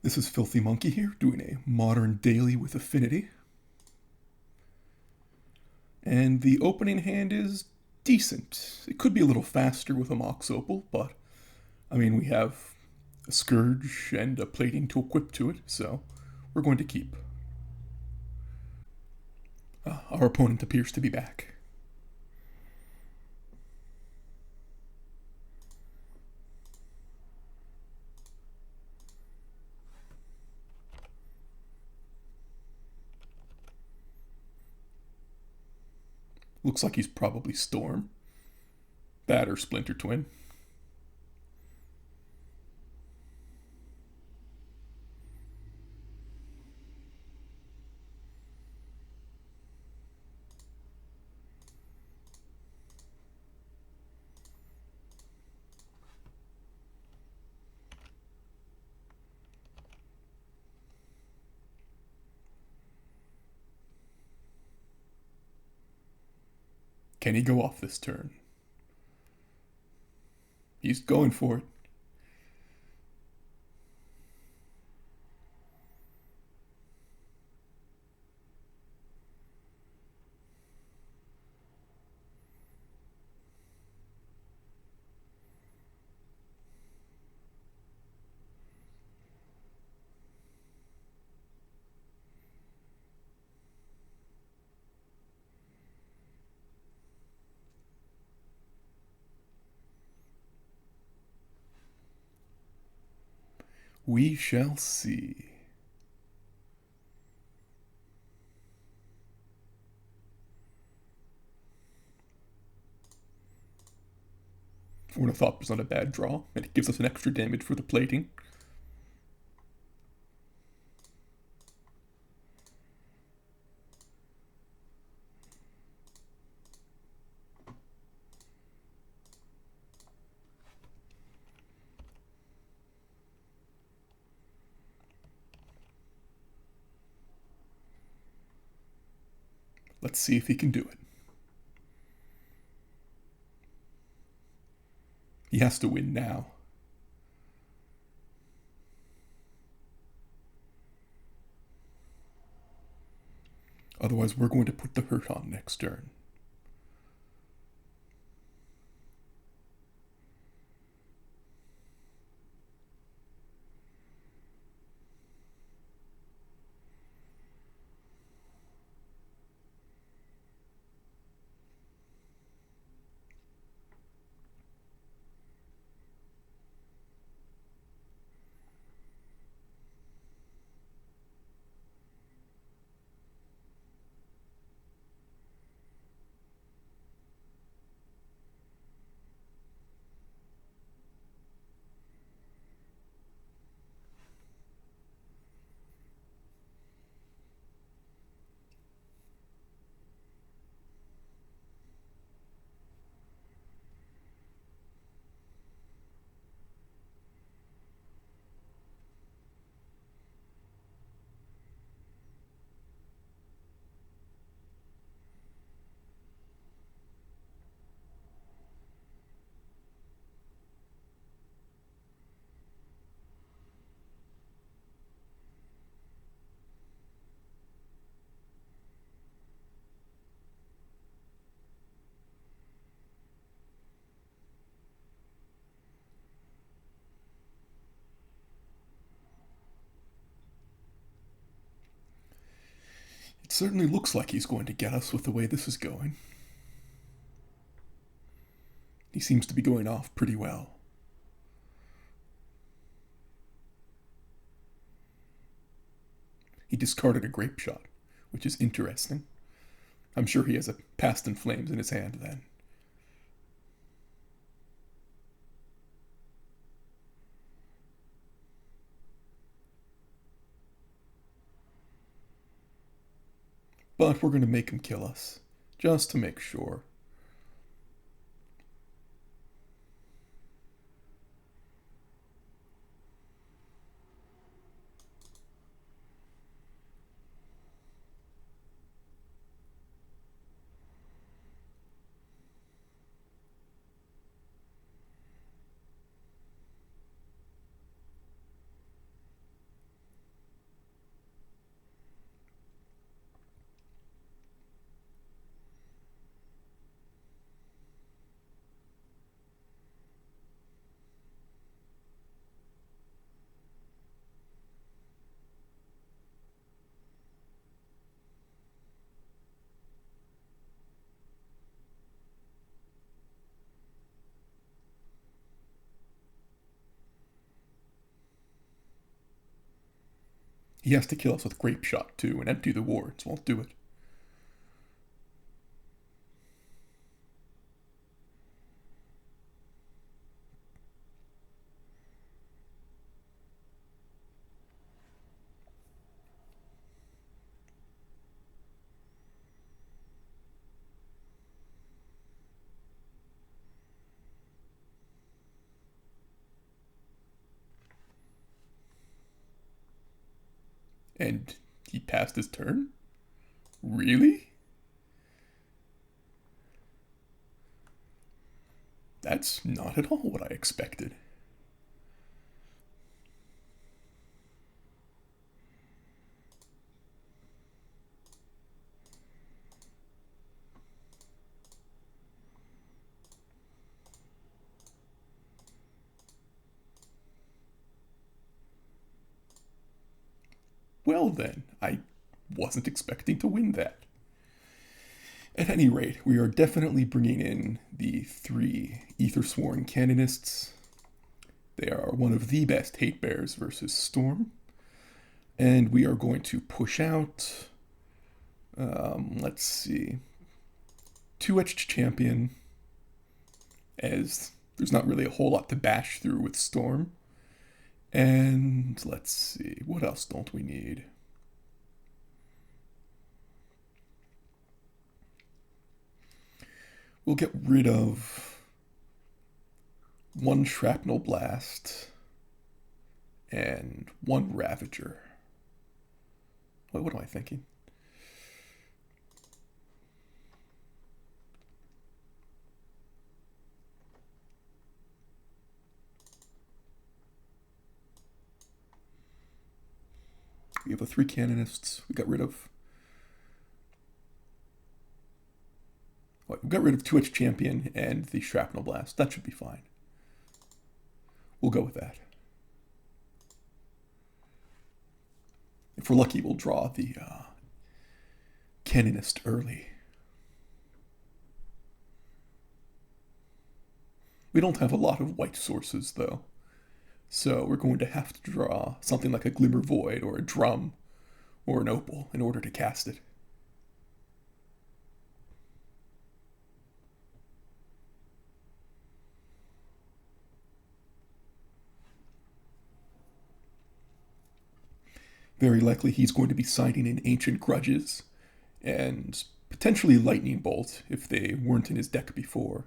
This is Filthy Monkey here, doing a modern daily with Affinity. And the opening hand is decent. It could be a little faster with a Mox Opal, but I mean, we have a Scourge and a plating to equip to it, so we're going to keep. Our opponent appears to be back. Looks like he's probably Storm. That or Splinter Twin. Can he go off this turn? He's going for it. We shall see. Ornithopter's not a bad draw, and it gives us an extra damage for the plating. Let's see if he can do it. He has to win now. Otherwise, we're going to put the hurt on next turn. It certainly looks like he's going to get us with the way this is going. He seems to be going off pretty well. He discarded a grape shot, which is interesting. I'm sure he has a Past in Flames in his hand then. But we're going to make him kill us, just to make sure. He has to kill us with Grape Shot too and empty the wards. Won't do it. And he passed his turn? Really? That's not at all what I expected. Well then, I wasn't expecting to win that. At any rate, we are definitely bringing in the 3 Aethersworn Canonists. They are one of the best hate bears versus Storm. And we are going to push out, let's see, 2-Etched Champion, as there's not really a whole lot to bash through with Storm. And let's see, what else don't we need? We'll get rid of 1 Shrapnel Blast and 1 Ravager. Wait, what am I thinking? We have the 3 Canonists. We got rid of... We got rid of 2-Etched Champion and the Shrapnel Blast. That should be fine. We'll go with that. If we're lucky, we'll draw the Canonist early. We don't have a lot of white sources, though. So we're going to have to draw something like a Glimmer Void or a Drum or an Opal in order to cast it. Very likely he's going to be signing in Ancient Grudges and potentially Lightning Bolt if they weren't in his deck before.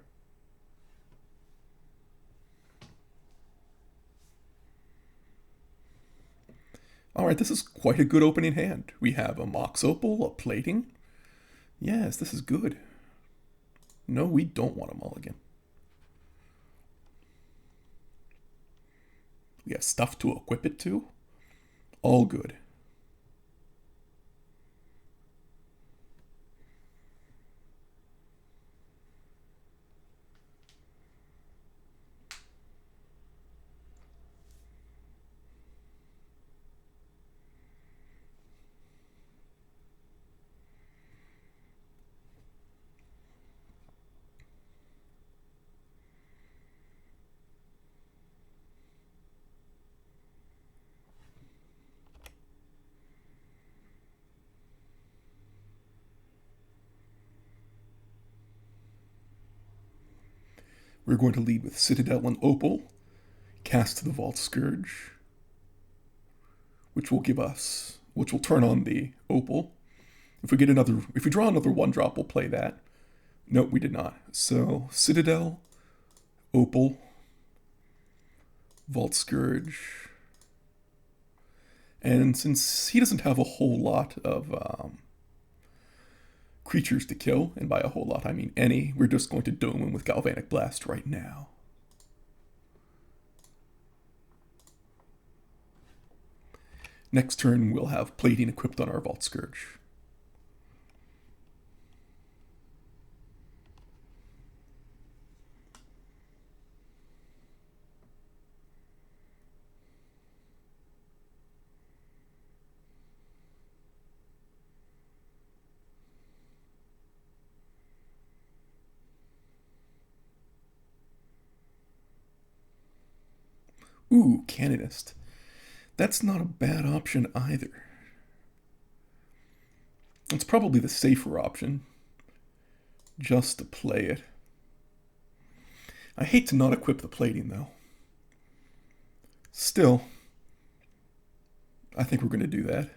Alright, this is quite a good opening hand. We have a Mox Opal, a Plating. Yes, this is good. No, we don't want a mulligan. We have stuff to equip it to. All good. We're going to lead with Citadel and Opal, cast the Vault Scourge, which will turn on the Opal. If we draw another 1-drop, we'll play that. Nope, we did not. So Citadel, Opal, Vault Scourge, and since he doesn't have a whole lot of creatures to kill, and by a whole lot I mean any, we're just going to dome him with Galvanic Blast right now. Next turn we'll have Plating equipped on our Vault Scourge. Ooh, Canonist. That's not a bad option either. It's probably the safer option, just to play it. I hate to not equip the plating, though. Still, I think we're going to do that.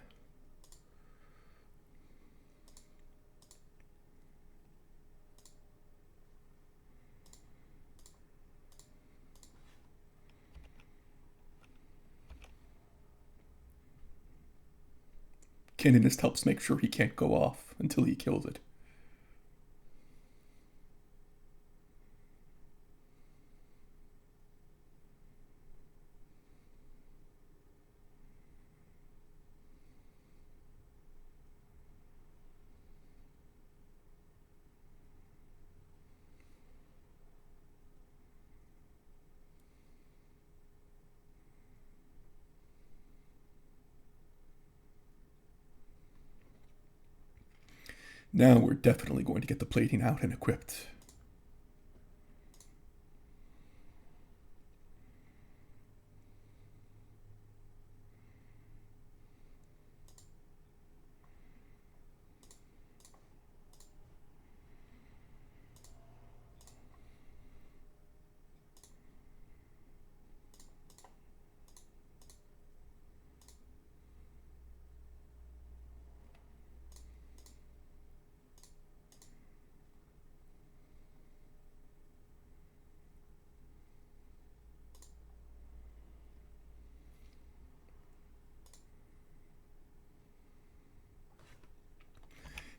Candidist helps make sure he can't go off until he kills it. Now we're definitely going to get the plating out and equipped.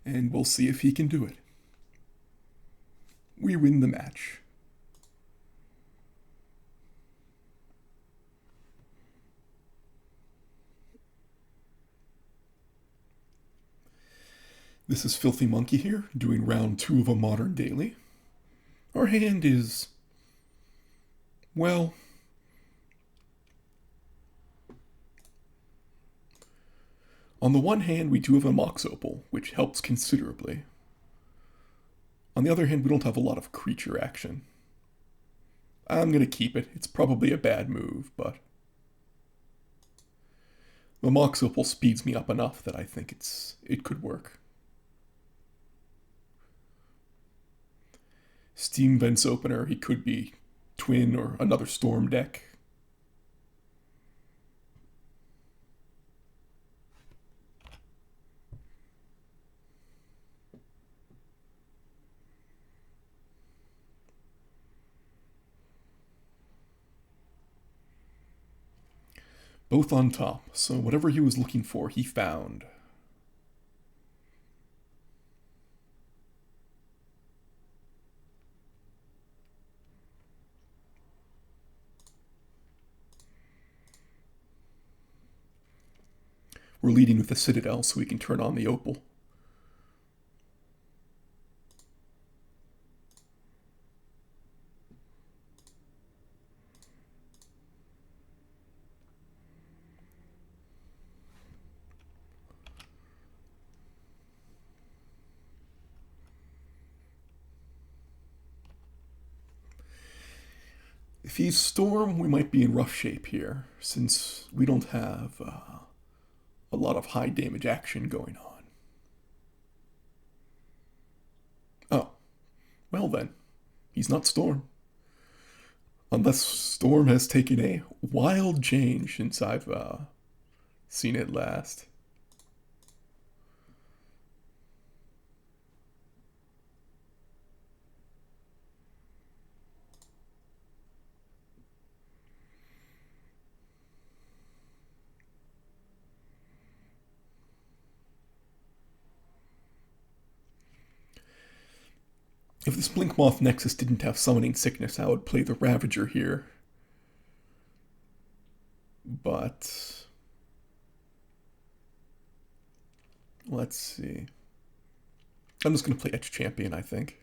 And we'll see if he can do it. We win the match. This is Filthy Monkey here, doing round 2 of a modern daily. Our hand is, well, on the one hand, we do have a Mox Opal, which helps considerably. On the other hand, we don't have a lot of creature action. I'm going to keep it. It's probably a bad move, but the Mox Opal speeds me up enough that I think it could work. Steam Vents Opener, he could be Twin or another Storm deck. Both on top, so whatever he was looking for, he found. We're leading with the Citadel so we can turn on the Opal. If he's Storm, we might be in rough shape here, since we don't have a lot of high damage action going on. Oh, well then, he's not Storm. Unless Storm has taken a wild change since I've seen it last. If this Blinkmoth Nexus didn't have Summoning Sickness, I would play the Ravager here. But let's see. I'm just going to play Etch Champion, I think.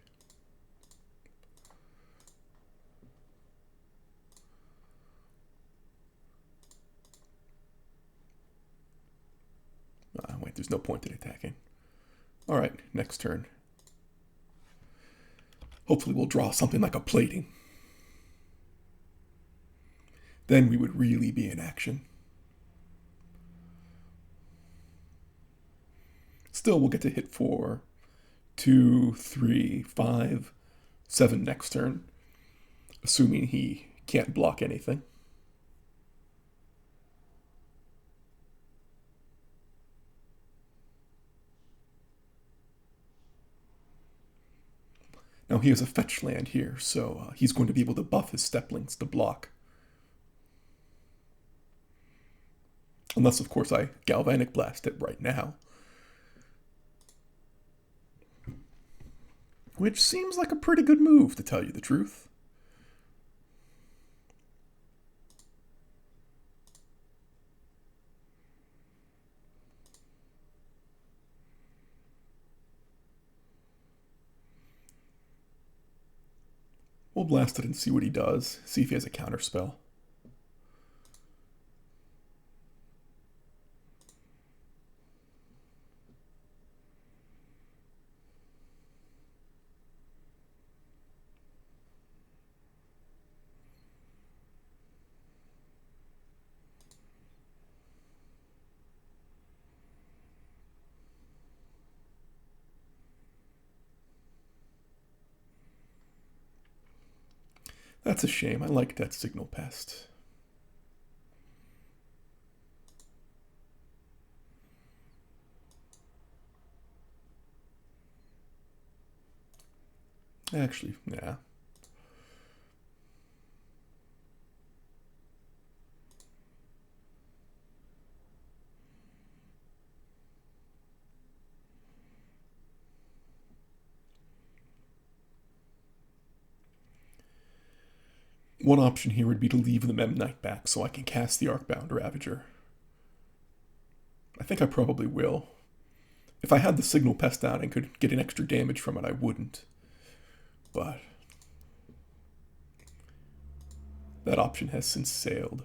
Wait, there's no point in attacking. Alright, next turn. Hopefully we'll draw something like a plating. Then we would really be in action. still we'll get to hit for 2, 3, 5, 7 next turn, assuming he can't block anything. Now he has a fetch land here, so he's going to be able to buff his steplings to block. Unless, of course, I Galvanic Blast it right now. Which seems like a pretty good move, to tell you the truth. We'll blast it and see what he does. See if he has a counterspell. That's a shame. I like that Signal Pest. Actually, nah. One option here would be to leave the Mem Knight back so I can cast the Arcbound Ravager. I think I probably will. If I had the Signal Pest down and could get an extra damage from it, I wouldn't. But that option has since sailed.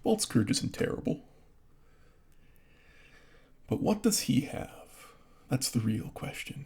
Vault Scourge isn't terrible. But what does he have? That's the real question.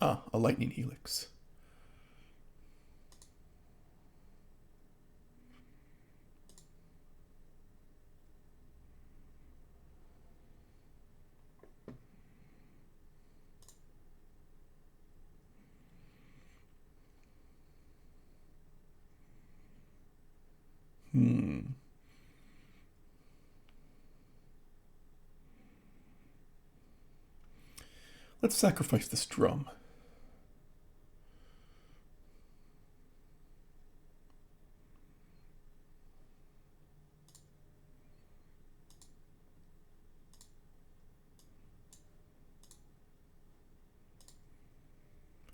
Ah, a Lightning Helix. Let's sacrifice this drum.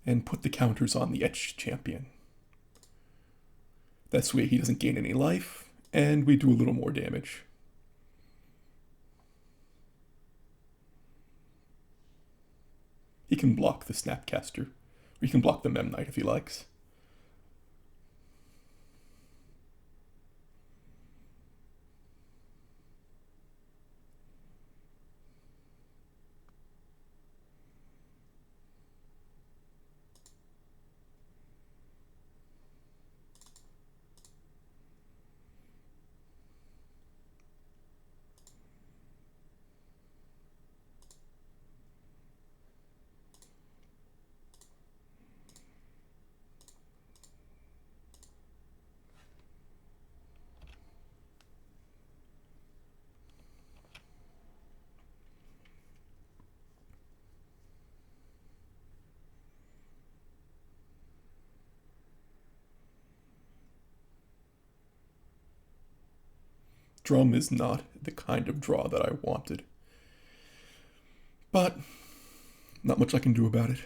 And put the counters on the Etched Champion. This way he doesn't gain any life, and we do a little more damage. He can block the Snapcaster. Or he can block the Mem Knight if he likes. Drum is not the kind of draw that I wanted. But not much I can do about it.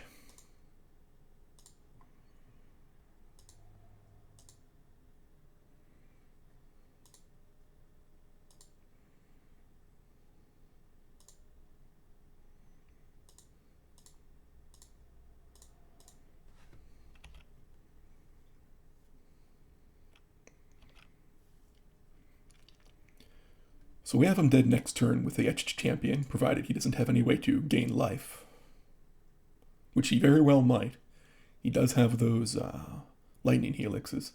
So we have him dead next turn with the Etched Champion, provided he doesn't have any way to gain life. Which he very well might. He does have those lightning helixes.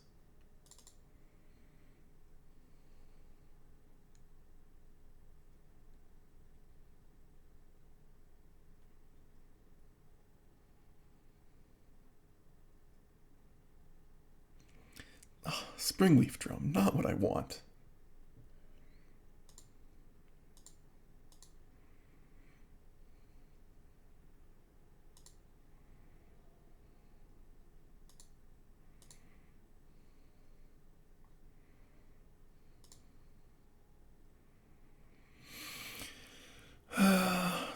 Springleaf Drum, not what I want.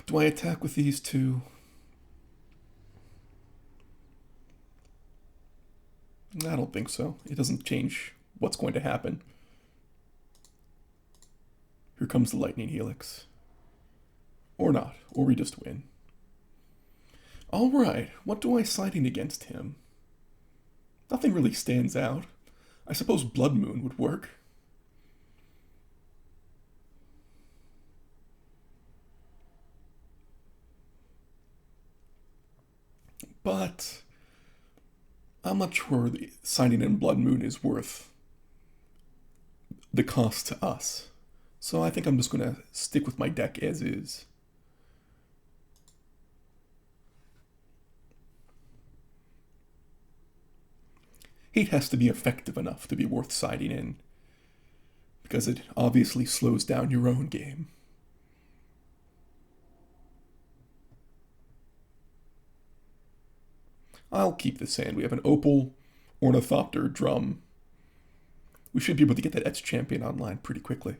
Do I attack with these two? I don't think so. It doesn't change what's going to happen. Here comes the Lightning Helix. Or not. Or we just win. Alright, what do I siding against him? Nothing really stands out. I suppose Blood Moon would work. But I'm not sure the signing in Blood Moon is worth the cost to us. So I think I'm just going to stick with my deck as is. Hate has to be effective enough to be worth siding in, because it obviously slows down your own game. I'll keep this hand. We have an Opal, Ornithopter, Drum. We should be able to get that Etched Champion online pretty quickly.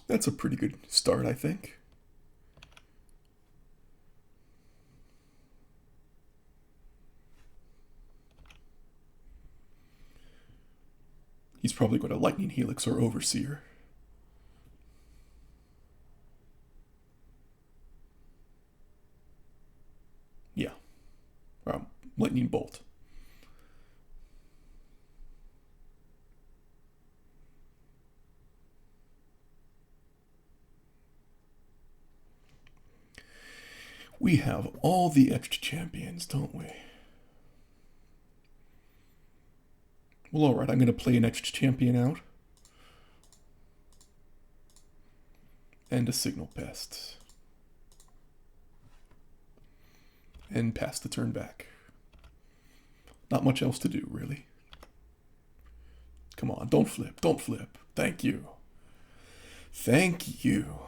That's a pretty good start, I think. He's probably going to Lightning Helix or Overseer. Yeah. Lightning Bolt. We have all the Etched Champions, don't we? Well, alright, I'm going to play an Etched Champion out. And a Signal Pest. And pass the turn back. Not much else to do, really. Come on, don't flip, don't flip. Thank you. Thank you.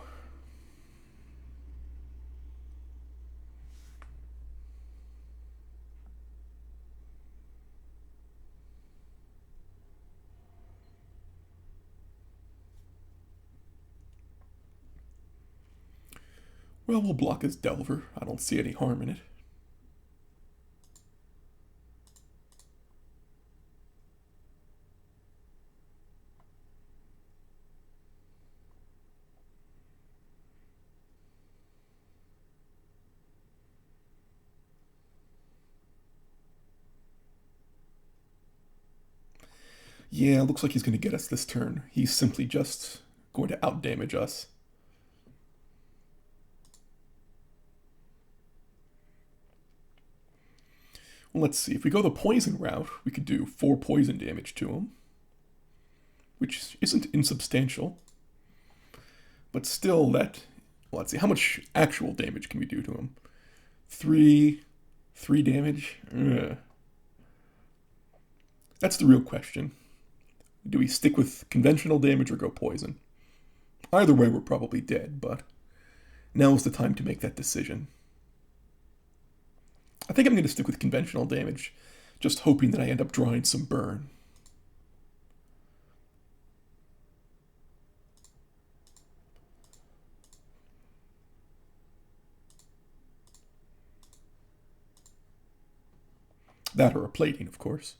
Well, we'll block his Delver. I don't see any harm in it. Yeah, looks like he's going to get us this turn. He's simply just going to outdamage us. Well, let's see. If we go the poison route, we could do 4 poison damage to him, which isn't insubstantial. But still, that... Well, let's see. How much actual damage can we do to him? 3 damage? Ugh. That's the real question. Do we stick with conventional damage or go poison? Either way, we're probably dead, but now is the time to make that decision. I think I'm going to stick with conventional damage, just hoping that I end up drawing some burn. That or a plating, of course.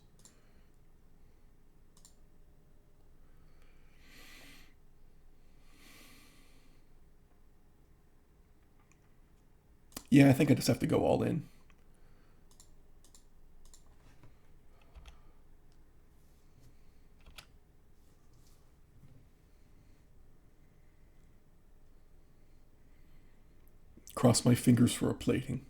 Yeah, I think I just have to go all in. Cross my fingers for a plating.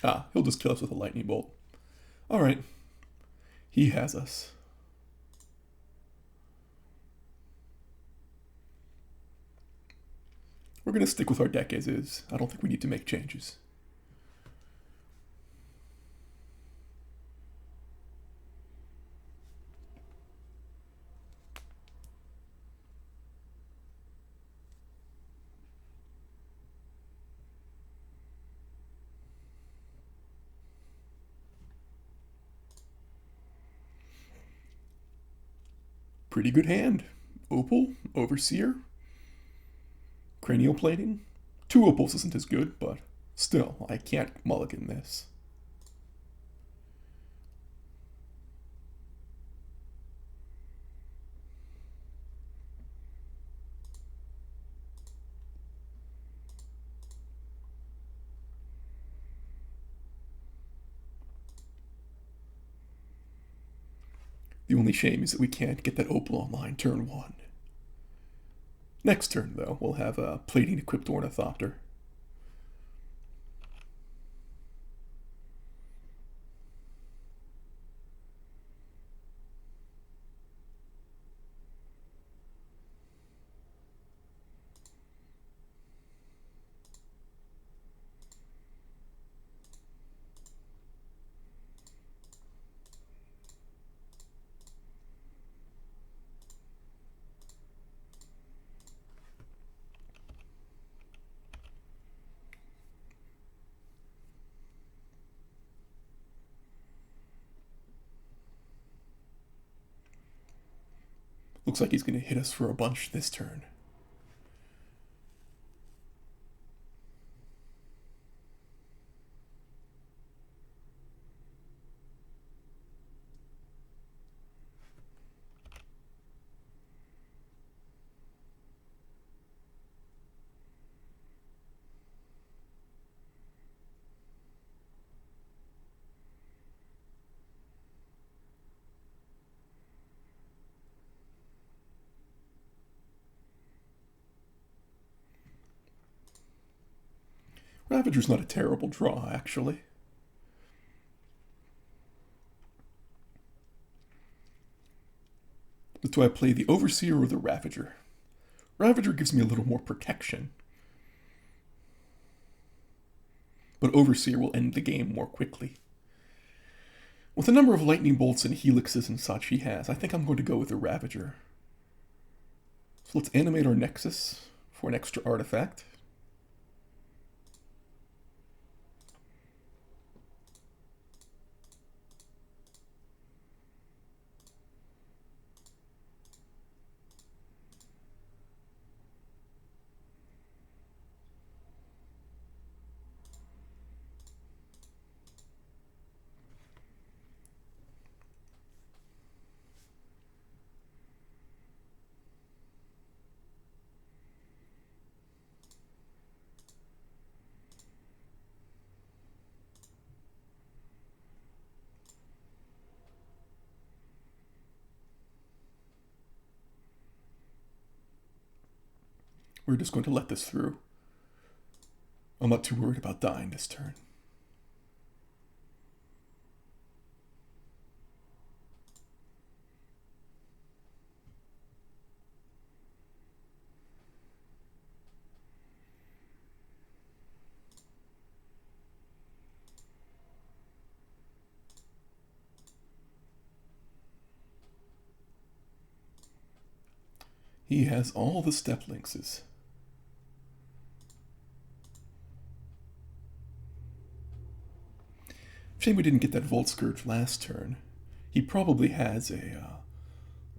Ah, he'll just kill us with a lightning bolt. Alright. He has us. We're going to stick with our deck as is. I don't think we need to make changes. Pretty good hand. Opal, Overseer, Cranial Plating. 2 opals isn't as good, but still, I can't mulligan this. The only shame is that we can't get that opal online turn 1. Next turn, though, we'll have a plating equipped Ornithopter. Looks like he's going to hit us for a bunch this turn. Ravager's not a terrible draw, actually. But do I play the Overseer or the Ravager? Ravager gives me a little more protection. but Overseer will end the game more quickly. With the number of lightning bolts and helixes and such he has, I think I'm going to go with the Ravager. So let's animate our Nexus for an extra artifact. We're just going to let this through. I'm not too worried about dying this turn. He has all the step lynxes. Shame we didn't get that Volt Scourge last turn. He probably has a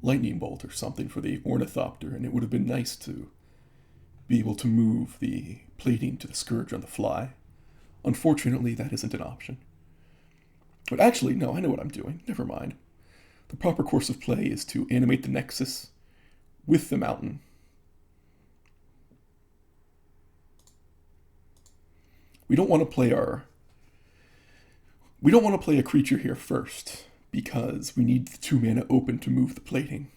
lightning bolt or something for the Ornithopter, and it would have been nice to be able to move the plating to the Scourge on the fly. Unfortunately, that isn't an option. But actually, no, I know what I'm doing. Never mind. The proper course of play is to animate the Nexus with the mountain. We don't want to play a creature here first, because we need the 2 mana open to move the plating.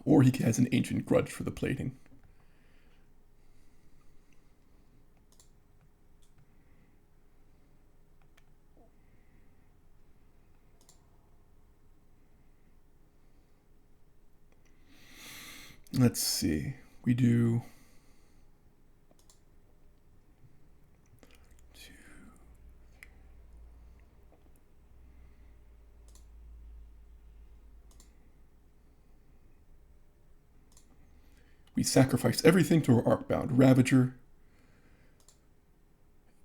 Or he has an Ancient Grudge for the plating. Let's see. We do... We sacrifice everything to our Arcbound Ravager,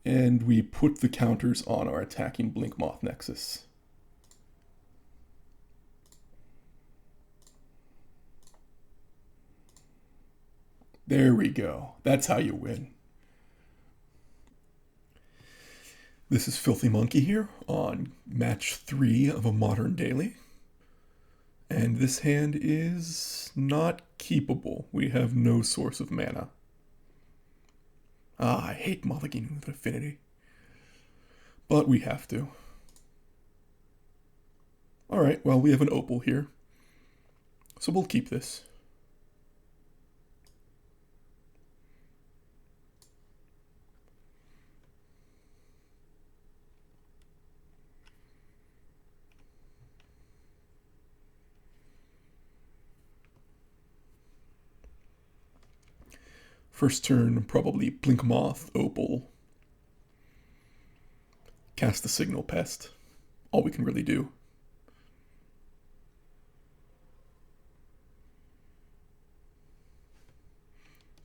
and we put the counters on our attacking Blinkmoth Nexus. There we go. That's how you win. This is Filthy Monkey here on match 3 of a Modern Daily. And this hand is not keepable. We have no source of mana. I hate mulliganing with Affinity. But we have to. Alright, well, we have an Opal here. So we'll keep this. First turn, probably Blinkmoth, Opal. Cast the Signal Pest. All we can really do.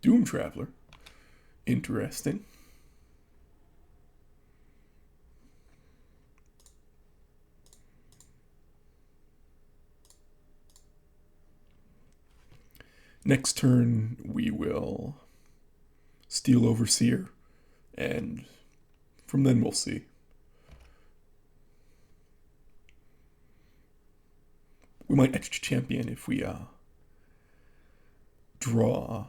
Doom Traveler. Interesting. Next turn, we will steal Overseer, and from then we'll see. We might Etched Champion if we draw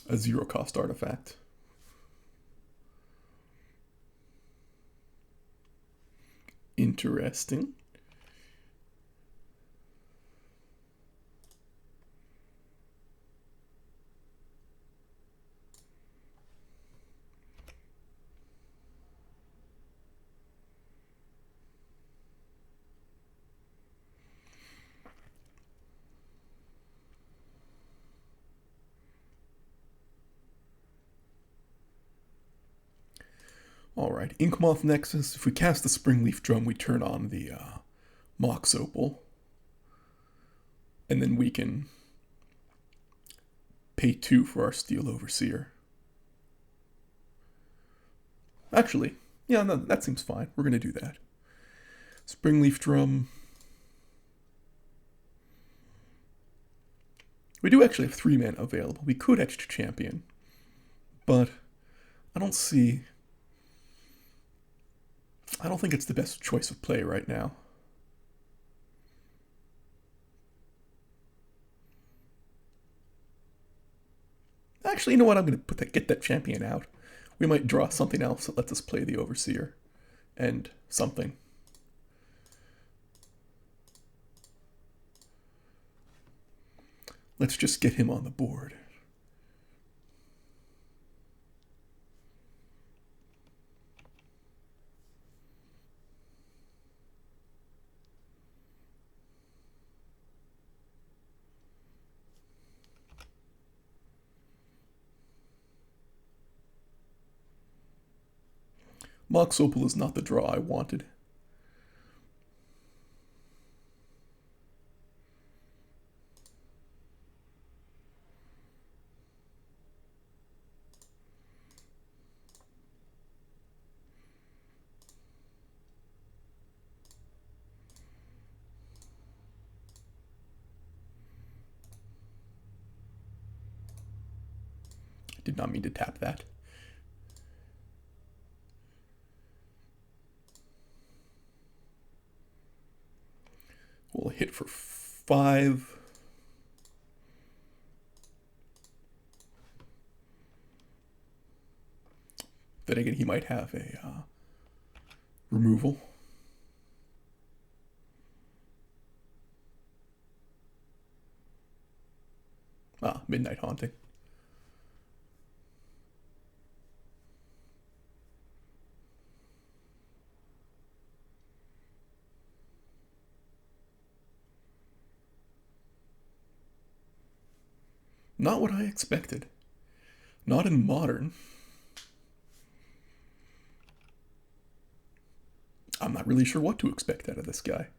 A 0-cost artifact. Interesting. Alright, Inkmoth Nexus. If we cast the Springleaf Drum, we turn on the Mox Opal. And then we can pay 2 for our Steel Overseer. Actually, yeah, no, that seems fine. We're going to do that. Springleaf Drum. We do actually have 3 mana available. We could etch to Champion. But I don't think it's the best choice of play right now. Actually, you know what? I'm going to get that Champion out. We might draw something else that lets us play the Overseer. And something. Let's just get him on the board. Mox Opal is not the draw I wanted. I did not mean to tap that. We'll hit for 5. Then again, he might have a removal. Midnight Haunting. Not what I expected. Not in Modern. I'm not really sure what to expect out of this guy.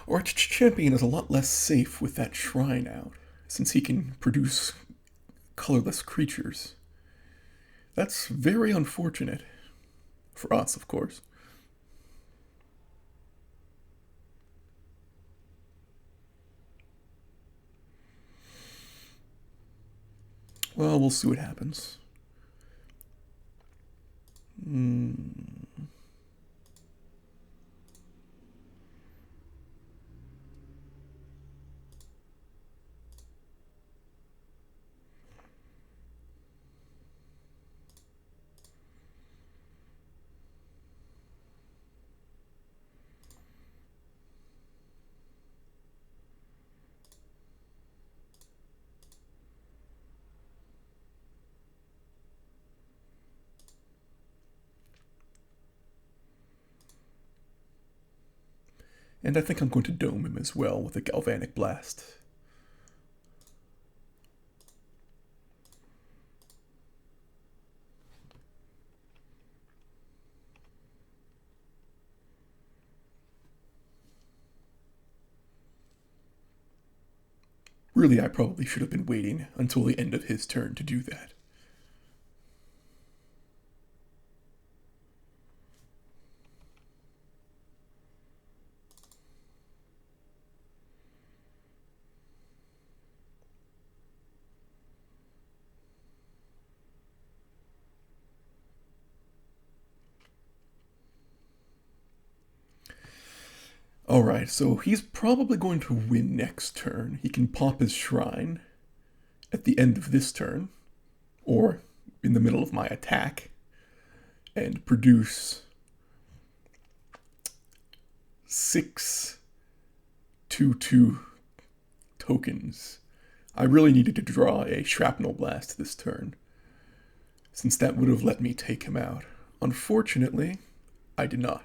Our champion is a lot less safe with that shrine out, since he can produce colorless creatures. That's very unfortunate. For us, of course. Well, we'll see what happens. And I think I'm going to dome him as well with a Galvanic Blast. Really, I probably should have been waiting until the end of his turn to do that. Alright, so he's probably going to win next turn. He can pop his shrine at the end of this turn, or in the middle of my attack, and produce 6 2/2 tokens. I really needed to draw a shrapnel blast this turn, since that would have let me take him out. Unfortunately, I did not.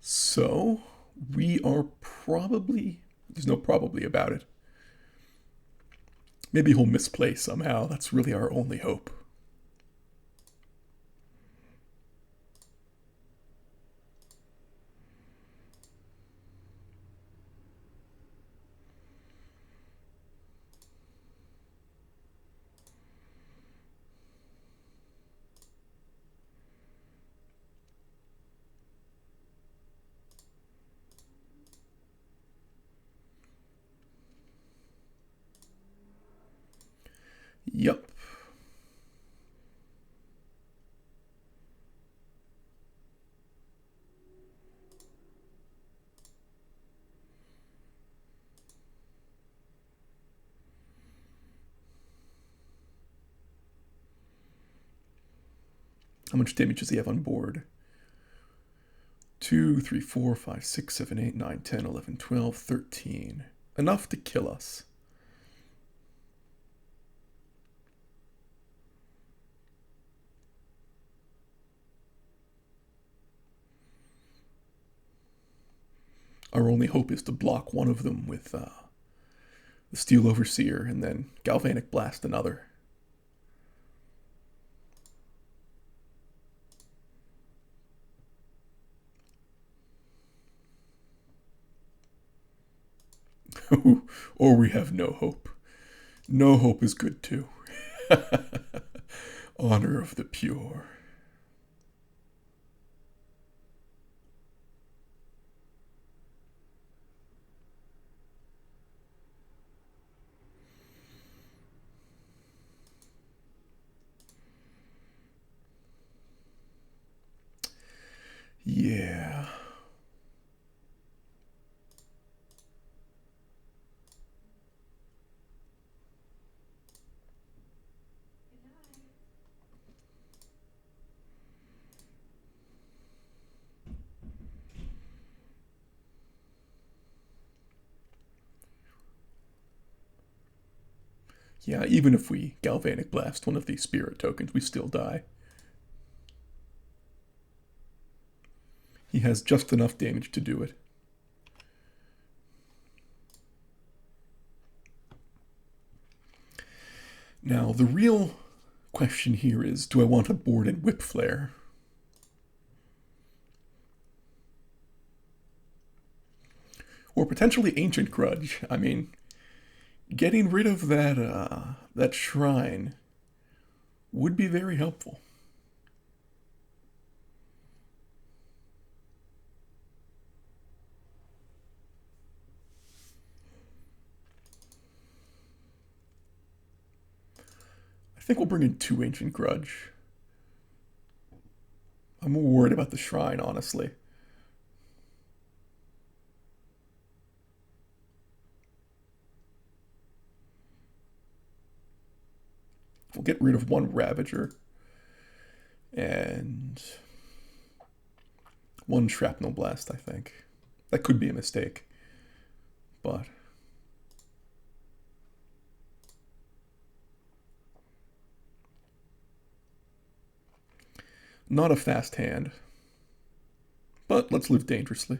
So, we are probably... There's no probably about it. Maybe he'll misplay somehow. That's really our only hope. Yup. How much damage does he have on board? 2, 3, 4, 5, 6, 7, 8, 9, 10, 11, 12, 13. Enough to kill us. Our only hope is to block one of them with the Steel Overseer and then Galvanic Blast another. Or we have no hope. No hope is good too. Honor of the pure. Yeah. Yeah, even if we Galvanic Blast one of these spirit tokens, we still die. He has just enough damage to do it. Now, the real question here is, do I want to board in Whip Flare? Or potentially Ancient Grudge. I mean, getting rid of that shrine would be very helpful. I think we'll bring in 2 Ancient Grudge. I'm more worried about the shrine, honestly. We'll get rid of 1 Ravager and 1 Shrapnel Blast, I think. That could be a mistake, but... Not a fast hand, but let's live dangerously.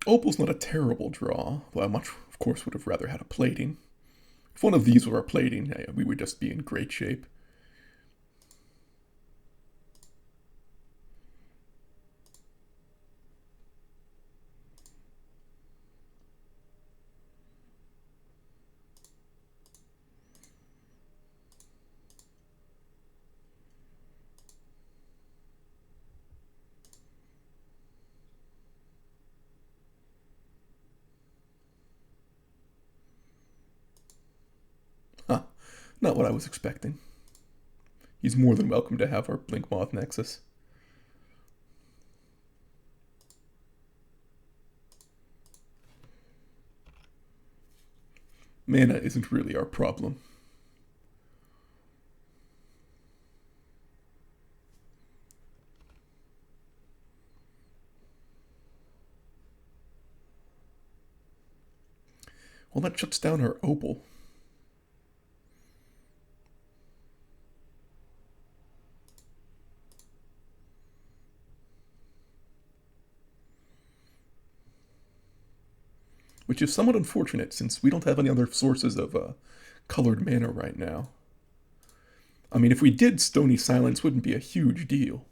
Opal's not a terrible draw, though I much, of course, would have rather had a plating. If one of these were a plating, we would just be in great shape. Huh, not what I was expecting. He's more than welcome to have our Blink Moth Nexus. Mana isn't really our problem. Well, that shuts down our Opal. Which is somewhat unfortunate since we don't have any other sources of colored mana right now. I mean, if we did, Stony Silence wouldn't be a huge deal.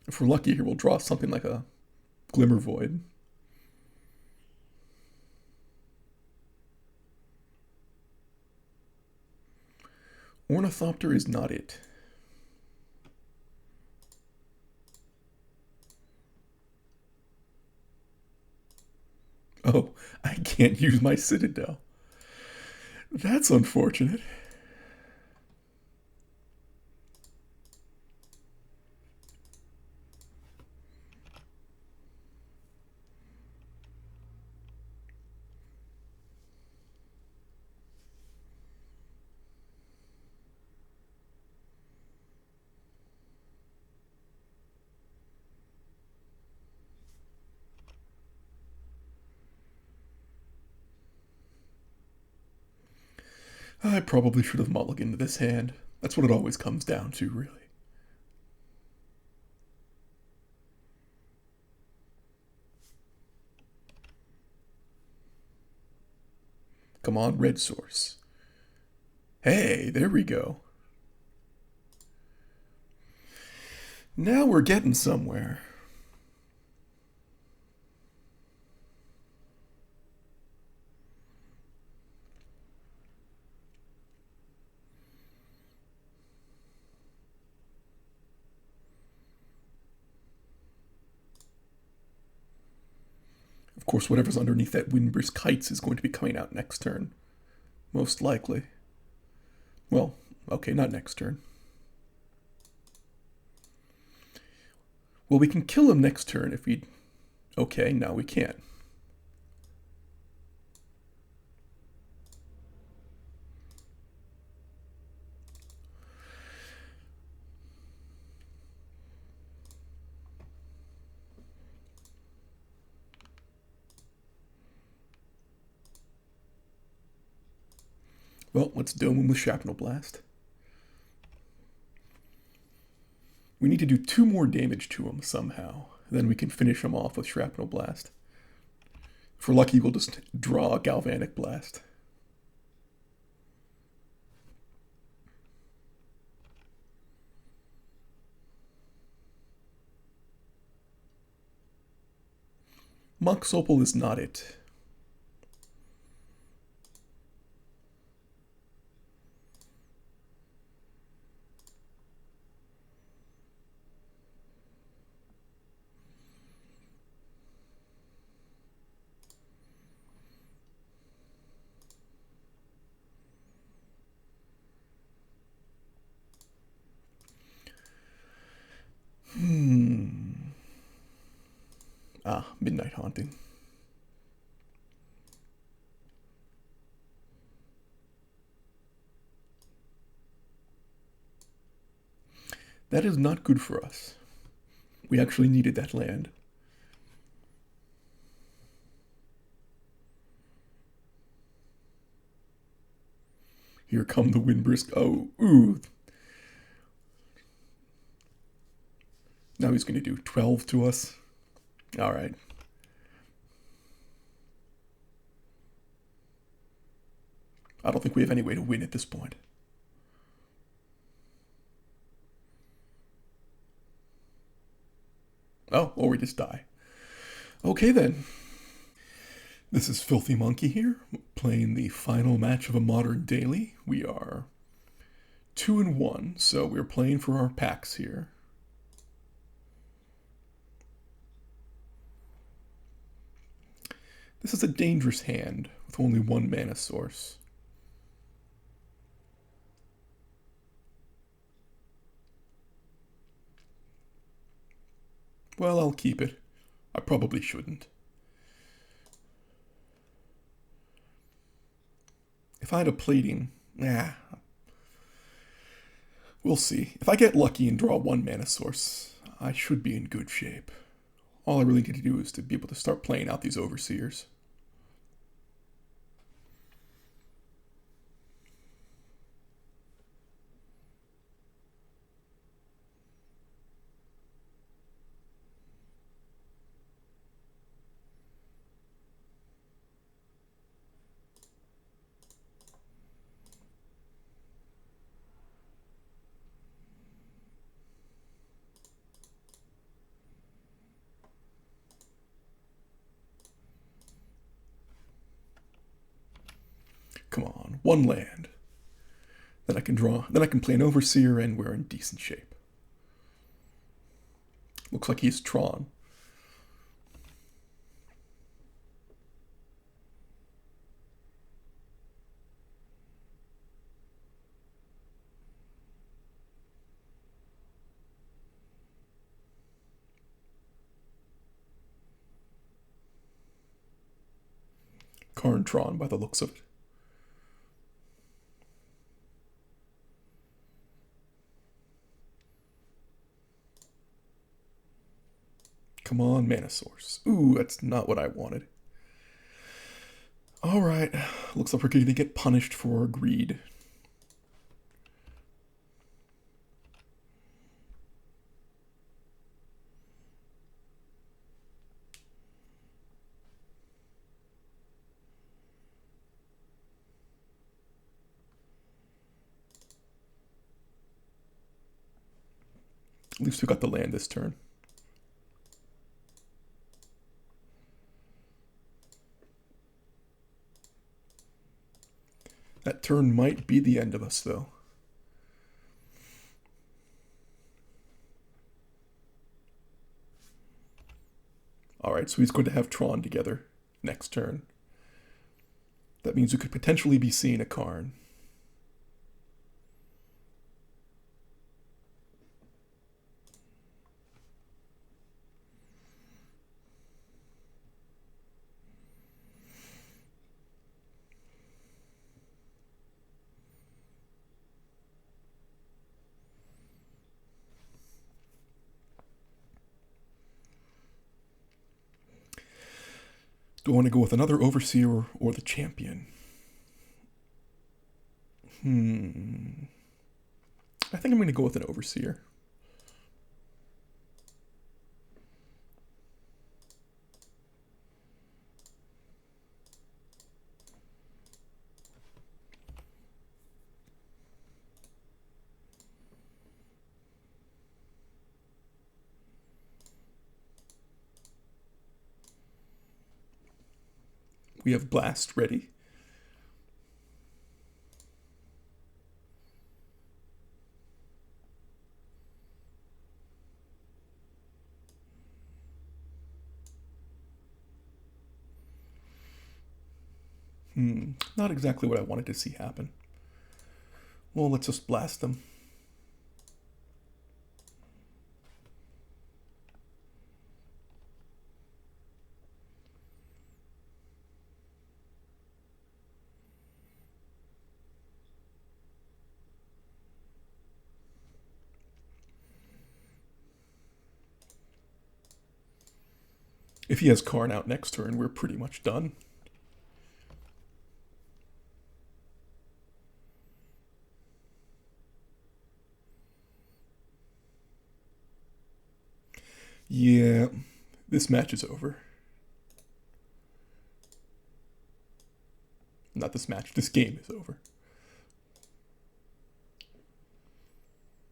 If we're lucky here, we'll draw something like a Glimmer Void. Ornithopter is not it. Oh, I can't use my Citadel. That's unfortunate. I probably should have mulliganed this hand. That's what it always comes down to, really. Come on, red source. Hey, there we go. Now we're getting somewhere. Of course, whatever's underneath that Windbrisk Heights is going to be coming out next turn. Most likely. Well, okay, not next turn. Well, we can kill him next turn if we... Okay, now we can't. Well, let's dome him with Shrapnel Blast. We need to do 2 more damage to him somehow. Then we can finish him off with Shrapnel Blast. If we're lucky, we'll just draw a Galvanic Blast. Mox Opal is not it. Midnight Haunting. That is not good for us. We actually needed that land. Here come the Windbrisk. Oh, ooh. Now he's going to do 12 to us. All right. I don't think we have any way to win at this point. Oh, or we just die. Okay then. This is Filthy Monkey here, playing the final match of a Modern Daily. We are 2-1, so we're playing for our packs here. This is a dangerous hand with only one mana source. Well, I'll keep it. I probably shouldn't. If I had a plating, we'll see. If I get lucky and draw one mana source, I should be in good shape. All I really need to do is to be able to start playing out these overseers. Come on, one land. Then I can draw. Then I can play an Overseer and we're in decent shape. Looks like he's Tron. Karn Tron by the looks of it. Come on, mana source. Ooh, that's not what I wanted. Alright, looks like we're going to get punished for our greed. At least we got the land this turn. That turn might be the end of us, though. Alright, so he's going to have Tron together next turn. That means we could potentially be seeing a Karn. Do I want to go with another Overseer or the Champion? I think I'm going to go with an Overseer. We have Blast ready. Not exactly what I wanted to see happen. Well, let's just blast them. If he has Karn out next turn, we're pretty much done. Yeah, this match is over. Not this match, this game is over.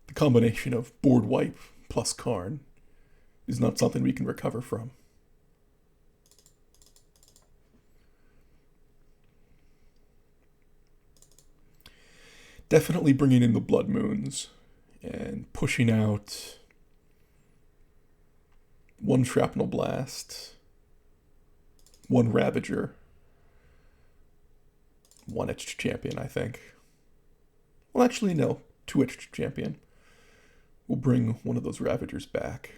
The combination of board wipe plus Karn is not something we can recover from. Definitely bringing in the Blood Moons and pushing out one Shrapnel Blast, one Ravager, one Etched Champion, I think. Well, actually, no, two Etched Champion. We'll bring one of those Ravagers back.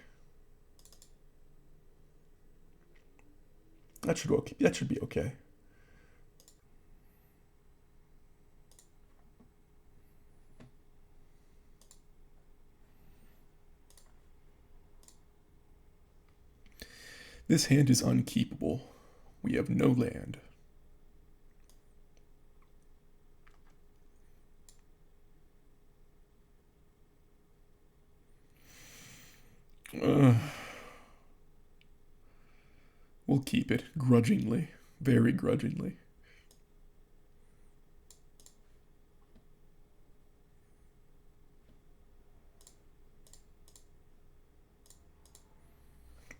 That should be okay. This hand is unkeepable. We have no land. We'll keep it, grudgingly. Very grudgingly.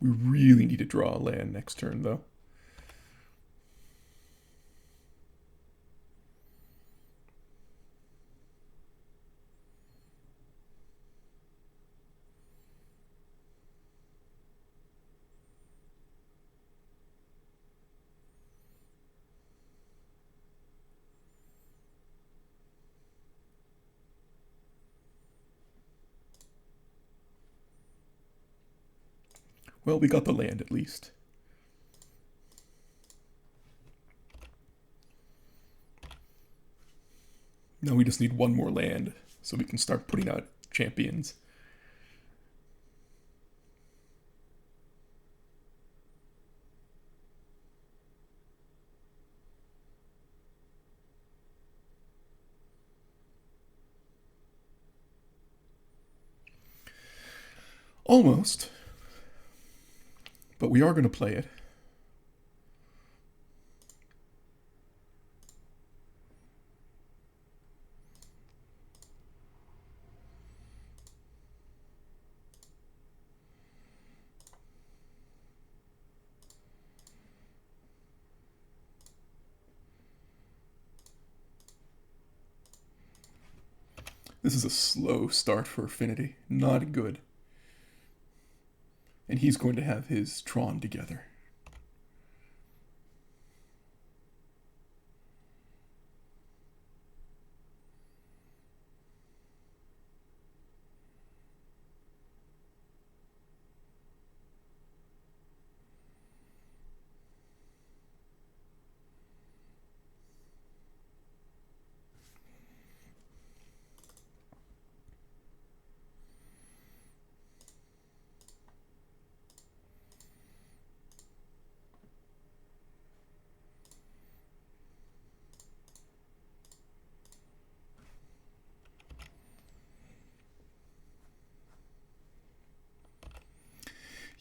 We really need to draw a land next turn, though. Well, we got the land at least. Now we just need one more land so we can start putting out champions. Almost. But we are going to play it. This is a slow start for Affinity. Not good. And he's going to have his Tron together.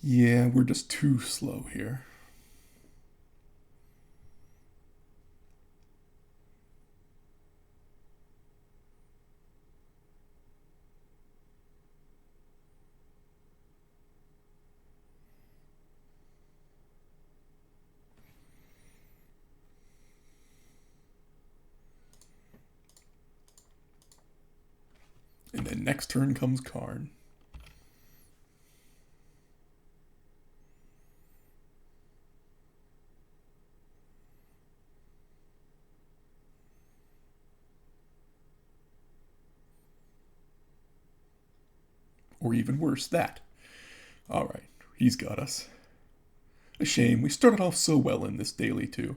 Yeah, we're just too slow here. And then next turn comes Karn. Or even worse, that. Alright, he's got us. A shame, we started off so well in this daily too.